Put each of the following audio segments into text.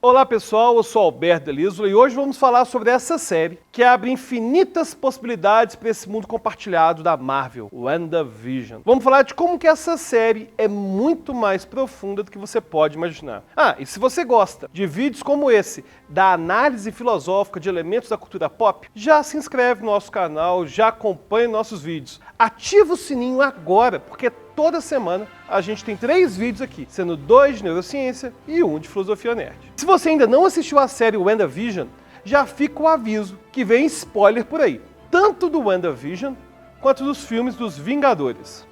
Olá pessoal, eu sou Alberto Delisola e hoje vamos falar sobre essa série que abre infinitas possibilidades para esse mundo compartilhado da Marvel, WandaVision. Vamos falar de como que essa série é muito mais profunda do que você pode imaginar. E se você gosta de vídeos como esse, da análise filosófica de elementos da cultura pop, já se inscreve no nosso canal, já acompanha nossos vídeos. Ativa o sininho agora, porque toda semana a gente tem 3 vídeos aqui, sendo 2 de neurociência e 1 de filosofia nerd. Se você ainda não assistiu a série WandaVision, já fica o aviso que vem spoiler por aí, tanto do WandaVision quanto dos filmes dos Vingadores.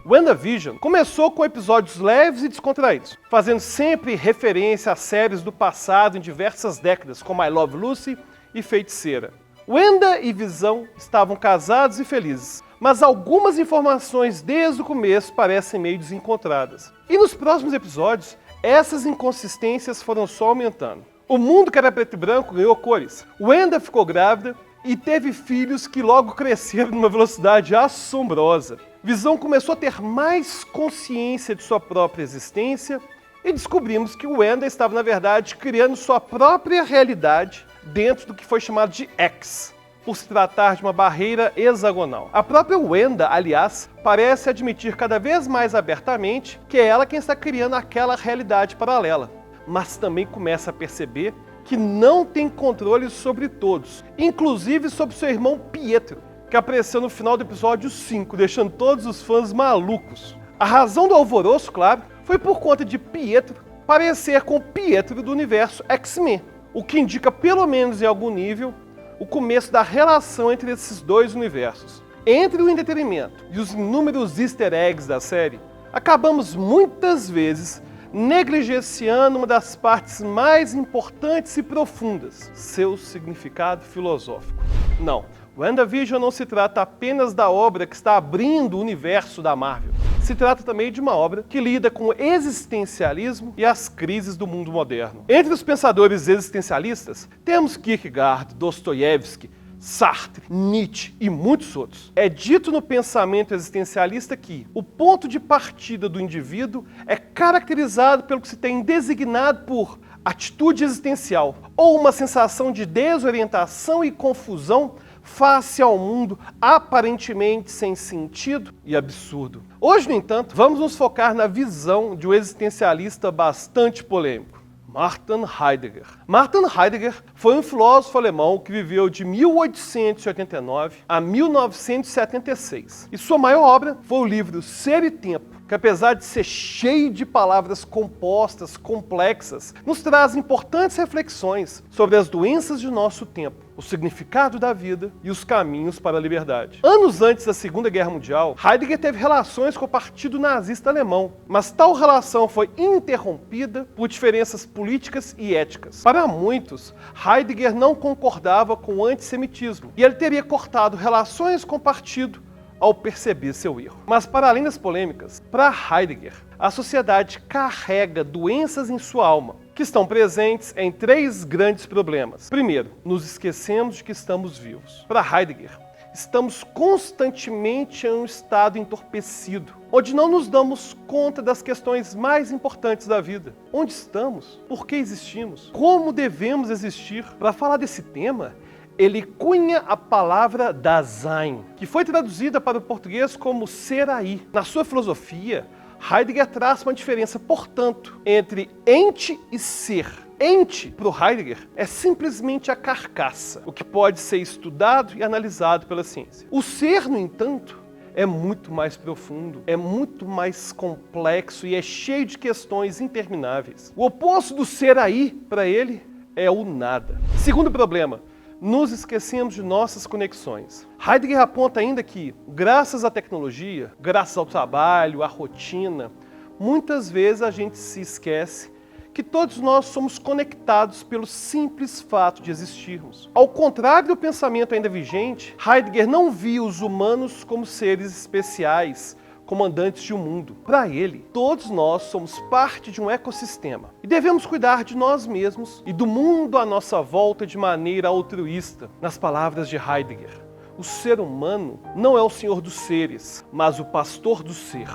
WandaVision começou com episódios leves e descontraídos, fazendo sempre referência a séries do passado em diversas décadas, como I Love Lucy e Feiticeira. Wanda e Visão estavam casados e felizes, mas algumas informações desde o começo parecem meio desencontradas. E nos próximos episódios, essas inconsistências foram só aumentando. O mundo que era preto e branco ganhou cores. Wanda ficou grávida e teve filhos que logo cresceram numa velocidade assombrosa. Visão começou a ter mais consciência de sua própria existência e descobrimos que Wanda estava, na verdade, criando sua própria realidade dentro do que foi chamado de X, por se tratar de uma barreira hexagonal. A própria Wanda, aliás, parece admitir cada vez mais abertamente que é ela quem está criando aquela realidade paralela, mas também começa a perceber que não tem controle sobre todos, inclusive sobre seu irmão Pietro, que apareceu no final do episódio 5, deixando todos os fãs malucos. A razão do alvoroço, claro, foi por conta de Pietro parecer com o Pietro do universo X-Men, o que indica, pelo menos em algum nível, o começo da relação entre esses dois universos. Entre o entretenimento e os inúmeros easter eggs da série, acabamos muitas vezes negligenciando uma das partes mais importantes e profundas, seu significado filosófico. Não, WandaVision não se trata apenas da obra que está abrindo o universo da Marvel. Se trata também de uma obra que lida com o existencialismo e as crises do mundo moderno. Entre os pensadores existencialistas, temos Kierkegaard, Dostoiévski, Sartre, Nietzsche e muitos outros. É dito no pensamento existencialista que o ponto de partida do indivíduo é caracterizado pelo que se tem designado por atitude existencial, ou uma sensação de desorientação e confusão face ao mundo aparentemente sem sentido e absurdo. Hoje, no entanto, vamos nos focar na visão de um existencialista bastante polêmico, Martin Heidegger. Martin Heidegger foi um filósofo alemão que viveu de 1889 a 1976. E sua maior obra foi o livro Ser e Tempo, que apesar de ser cheio de palavras compostas, complexas, nos traz importantes reflexões sobre as doenças de nosso tempo, o significado da vida e os caminhos para a liberdade. Anos antes da Segunda Guerra Mundial, Heidegger teve relações com o Partido Nazista Alemão, mas tal relação foi interrompida por diferenças políticas e éticas. Para muitos, Heidegger não concordava com o antissemitismo e ele teria cortado relações com o partido ao perceber seu erro. Mas para além das polêmicas, para Heidegger, a sociedade carrega doenças em sua alma, que estão presentes em 3 grandes problemas. Primeiro, nos esquecemos de que estamos vivos. Para Heidegger, estamos constantemente em um estado entorpecido, onde não nos damos conta das questões mais importantes da vida. Onde estamos? Por que existimos? Como devemos existir? Para falar desse tema, ele cunha a palavra Dasein, que foi traduzida para o português como ser aí. Na sua filosofia, Heidegger traz uma diferença, portanto, entre ente e ser. Ente, para o Heidegger, é simplesmente a carcaça, o que pode ser estudado e analisado pela ciência. O ser, no entanto, é muito mais profundo, é muito mais complexo e é cheio de questões intermináveis. O oposto do ser aí, para ele, é o nada. Segundo problema, nos esquecemos de nossas conexões. Heidegger aponta ainda que, graças à tecnologia, graças ao trabalho, à rotina, muitas vezes a gente se esquece que todos nós somos conectados pelo simples fato de existirmos. Ao contrário do pensamento ainda vigente, Heidegger não via os humanos como seres especiais, comandantes de um mundo. Para ele, todos nós somos parte de um ecossistema e devemos cuidar de nós mesmos e do mundo à nossa volta de maneira altruísta. Nas palavras de Heidegger, o ser humano não é o senhor dos seres, mas o pastor do ser.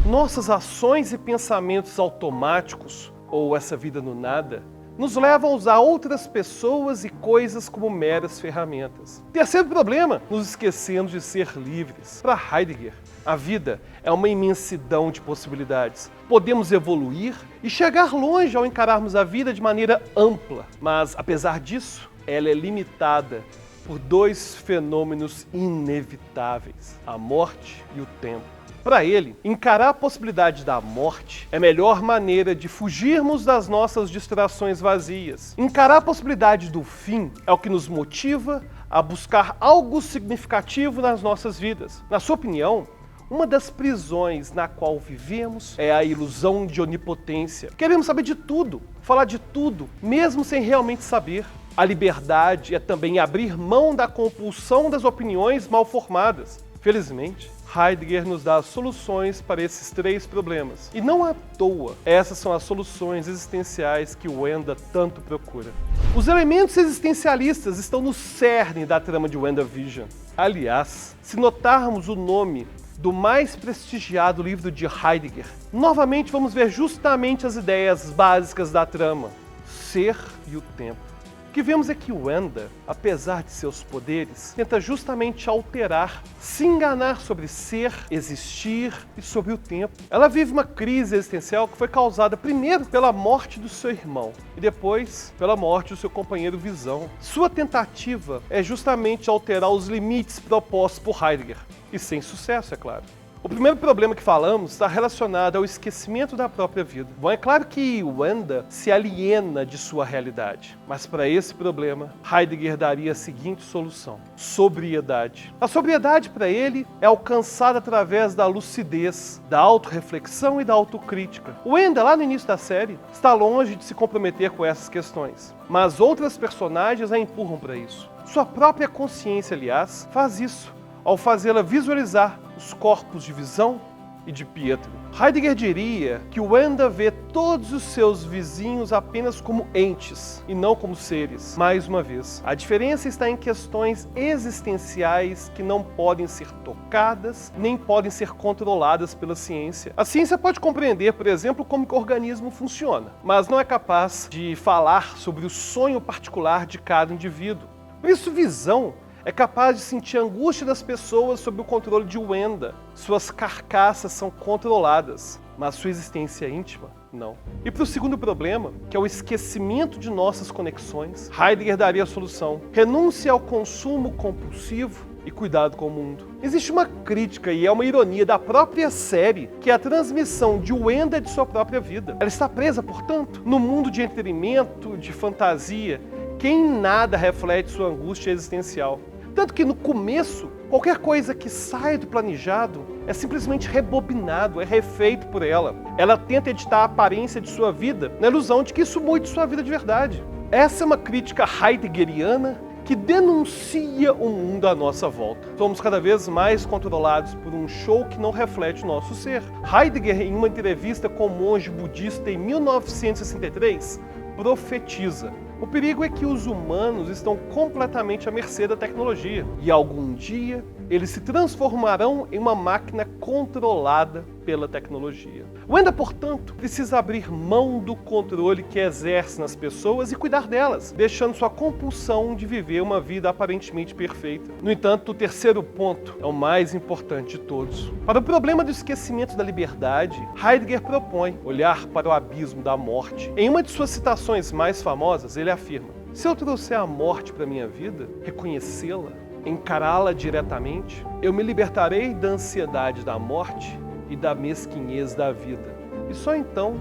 Nossas ações e pensamentos automáticos, ou essa vida no nada, nos leva a usar outras pessoas e coisas como meras ferramentas. Terceiro problema, nos esquecemos de ser livres. Para Heidegger, a vida é uma imensidão de possibilidades. Podemos evoluir e chegar longe ao encararmos a vida de maneira ampla, mas, apesar disso, ela é limitada por dois fenômenos inevitáveis: a morte e o tempo. Para ele, encarar a possibilidade da morte é a melhor maneira de fugirmos das nossas distrações vazias. Encarar a possibilidade do fim é o que nos motiva a buscar algo significativo nas nossas vidas. Na sua opinião, uma das prisões na qual vivemos é a ilusão de onipotência. Queremos saber de tudo, falar de tudo, mesmo sem realmente saber. A liberdade é também abrir mão da compulsão das opiniões mal formadas. Felizmente, Heidegger nos dá soluções para esses três problemas. E não à toa, essas são as soluções existenciais que o Wenda tanto procura. Os elementos existencialistas estão no cerne da trama de WandaVision. Aliás, se notarmos o nome do mais prestigiado livro de Heidegger, novamente vamos ver justamente as ideias básicas da trama: ser e o tempo. O que vemos é que Wanda, apesar de seus poderes, tenta justamente alterar, se enganar sobre ser, existir e sobre o tempo. Ela vive uma crise existencial que foi causada primeiro pela morte do seu irmão e depois pela morte do seu companheiro Visão. Sua tentativa é justamente alterar os limites propostos por Heidegger, e sem sucesso, é claro. O primeiro problema que falamos está relacionado ao esquecimento da própria vida. Bom, é claro que Wanda se aliena de sua realidade, mas para esse problema, Heidegger daria a seguinte solução: sobriedade. A sobriedade para ele é alcançada através da lucidez, da autorreflexão e da autocrítica. Wanda, lá no início da série, está longe de se comprometer com essas questões, mas outras personagens a empurram para isso. Sua própria consciência, aliás, faz isso, ao fazê-la visualizar os corpos de Visão e de Pietro. Heidegger diria que Wanda vê todos os seus vizinhos apenas como entes e não como seres. Mais uma vez, a diferença está em questões existenciais que não podem ser tocadas nem podem ser controladas pela ciência. A ciência pode compreender, por exemplo, como que o organismo funciona, mas não é capaz de falar sobre o sonho particular de cada indivíduo. Por isso, Visão é capaz de sentir a angústia das pessoas sob o controle de Wanda. Suas carcaças são controladas, mas sua existência íntima, não. E para o segundo problema, que é o esquecimento de nossas conexões, Heidegger daria a solução: renúncia ao consumo compulsivo e cuidado com o mundo. Existe uma crítica, e é uma ironia da própria série, que é a transmissão de Wanda de sua própria vida. Ela está presa, portanto, no mundo de entretenimento, de fantasia, que em nada reflete sua angústia existencial. Tanto que no começo, qualquer coisa que sai do planejado é simplesmente rebobinado, é refeito por ela. Ela tenta editar a aparência de sua vida na ilusão de que isso mude sua vida de verdade. Essa é uma crítica heideggeriana que denuncia o mundo à nossa volta. Somos cada vez mais controlados por um show que não reflete o nosso ser. Heidegger, em uma entrevista com um monge budista em 1963, profetiza: o perigo é que os humanos estão completamente à mercê da tecnologia e algum dia eles se transformarão em uma máquina controlada pela tecnologia. Wanda, portanto, precisa abrir mão do controle que exerce nas pessoas e cuidar delas, deixando sua compulsão de viver uma vida aparentemente perfeita. No entanto, o terceiro ponto é o mais importante de todos. Para o problema do esquecimento da liberdade, Heidegger propõe olhar para o abismo da morte. Em uma de suas citações mais famosas, ele afirma: se eu trouxer a morte para minha vida, reconhecê-la, encará-la diretamente, eu me libertarei da ansiedade da morte e da mesquinhez da vida. E só então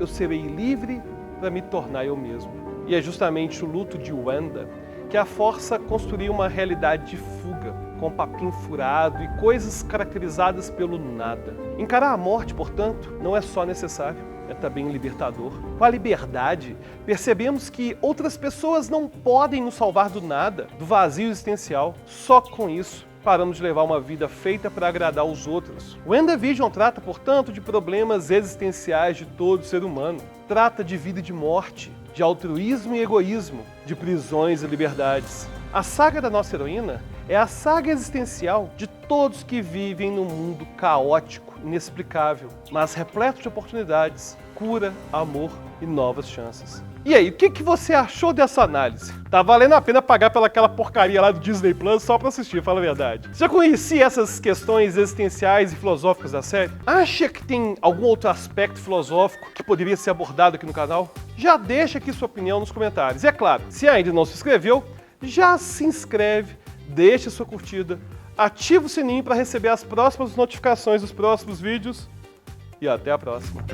eu serei livre para me tornar eu mesmo. E é justamente o luto de Wanda que a força a construir uma realidade de fuga, com papinho furado e coisas caracterizadas pelo nada. Encarar a morte, portanto, não é só necessário, é também libertador. Com a liberdade, percebemos que outras pessoas não podem nos salvar do nada, do vazio existencial. Só com isso, paramos de levar uma vida feita para agradar os outros. O WandaVision trata, portanto, de problemas existenciais de todo ser humano. Trata de vida e de morte, de altruísmo e egoísmo, de prisões e liberdades. A saga da nossa heroína é a saga existencial de todos que vivem num mundo caótico, inexplicável, mas repleto de oportunidades, cura, amor e novas chances. E aí, o que você achou dessa análise? Tá valendo a pena pagar pelaquela porcaria lá do Disney Plus só pra assistir, fala a verdade. Você já conhecia essas questões existenciais e filosóficas da série? Acha que tem algum outro aspecto filosófico que poderia ser abordado aqui no canal? Já deixa aqui sua opinião nos comentários. E é claro, se ainda não se inscreveu, já se inscreve, deixa sua curtida, ativa o sininho para receber as próximas notificações dos próximos vídeos e até a próxima.